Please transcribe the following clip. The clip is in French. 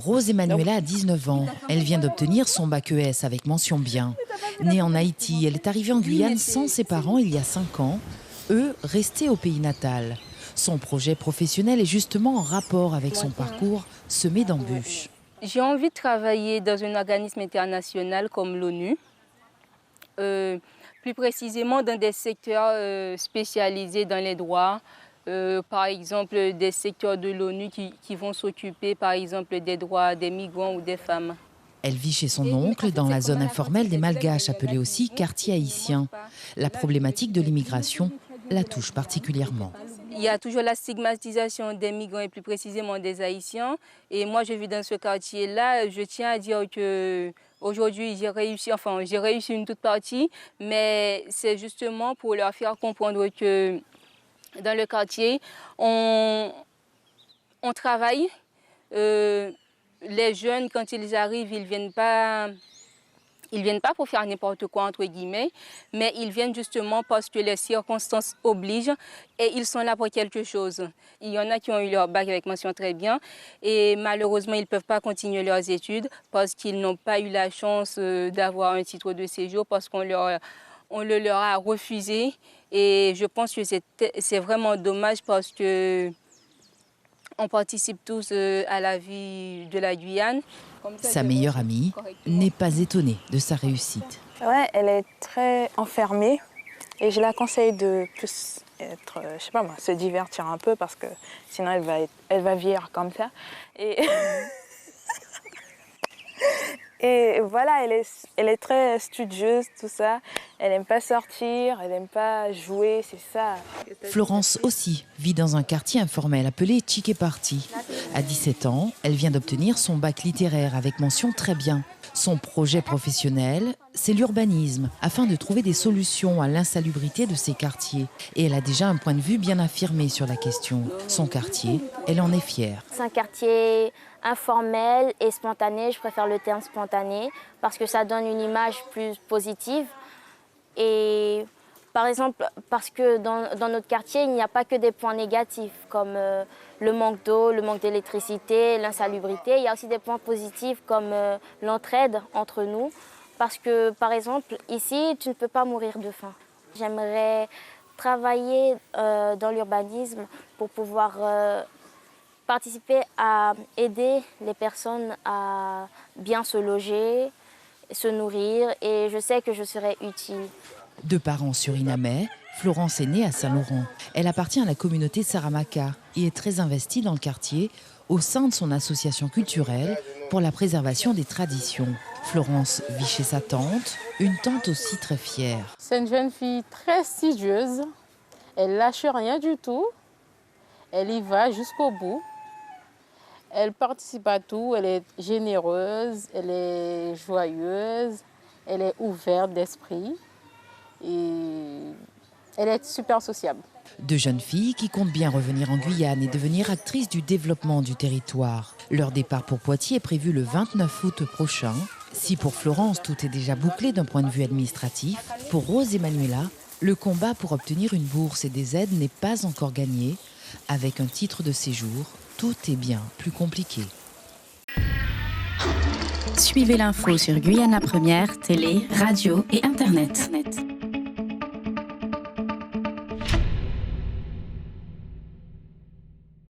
Rose Emanuela a 19 ans. Elle vient d'obtenir son bac ES avec mention bien. Née en Haïti, elle est arrivée en Guyane sans ses parents il y a 5 ans, eux restés au pays natal. Son projet professionnel est justement en rapport avec son parcours semé d'embûches. J'ai envie de travailler dans un organisme international comme l'ONU, plus précisément dans des secteurs spécialisés dans les droits. Par exemple, des secteurs de l'ONU qui vont s'occuper, par exemple, des droits des migrants ou des femmes. Elle vit chez son oncle dans la zone informelle des Malgaches, appelée aussi quartier haïtien. La problématique de l'immigration la touche particulièrement. Il y a toujours la stigmatisation des migrants et plus précisément des Haïtiens. Et moi, je vis dans ce quartier-là. Je tiens à dire que aujourd'hui, j'ai réussi une toute partie, mais c'est justement pour leur faire comprendre que dans le quartier, on travaille. Les jeunes, quand ils arrivent, ils viennent pas pour faire n'importe quoi, entre guillemets, mais ils viennent justement parce que les circonstances obligent et ils sont là pour quelque chose. Il y en a qui ont eu leur bac avec mention très bien et malheureusement, ils ne peuvent pas continuer leurs études parce qu'ils n'ont pas eu la chance d'avoir un titre de séjour parce qu'on le leur a refusé. Et je pense que c'est vraiment dommage parce que on participe tous à la vie de la Guyane. Sa meilleure amie n'est pas étonnée de sa réussite. Ouais, elle est très enfermée et je la conseille de plus être, je sais pas moi, se divertir un peu parce que sinon elle va vieillir comme ça. Et voilà, elle est très studieuse, tout ça. Elle n'aime pas sortir, elle n'aime pas jouer, c'est ça. Florence aussi vit dans un quartier informel appelé Chique Party. À 17 ans, elle vient d'obtenir son bac littéraire avec mention très bien. Son projet professionnel, c'est l'urbanisme, afin de trouver des solutions à l'insalubrité de ces quartiers. Et elle a déjà un point de vue bien affirmé sur la question. Son quartier, elle en est fière. C'est un quartier informel et spontané. Je préfère le terme spontané parce que ça donne une image plus positive. Et par exemple, parce que dans notre quartier, il n'y a pas que des points négatifs comme le manque d'eau, le manque d'électricité, l'insalubrité. Il y a aussi des points positifs comme l'entraide entre nous. Parce que, par exemple, ici, tu ne peux pas mourir de faim. J'aimerais travailler dans l'urbanisme pour pouvoir participer à aider les personnes à bien se loger, se nourrir, et je sais que je serai utile. De parents surinamais, Florence est née à Saint-Laurent. Elle appartient à la communauté Saramaka et est très investie dans le quartier au sein de son association culturelle pour la préservation des traditions. Florence vit chez sa tante, une tante aussi très fière. C'est une jeune fille très studieuse, elle lâche rien du tout, elle y va jusqu'au bout. Elle participe à tout, elle est généreuse, elle est joyeuse, elle est ouverte d'esprit et elle est super sociable. Deux jeunes filles qui comptent bien revenir en Guyane et devenir actrices du développement du territoire. Leur départ pour Poitiers est prévu le 29 août prochain. Si pour Florence tout est déjà bouclé d'un point de vue administratif, pour Rose Emanuela, le combat pour obtenir une bourse et des aides n'est pas encore gagné. Avec un titre de séjour, tout est bien plus compliqué. Suivez l'info sur Guyana Première, télé, radio et Internet.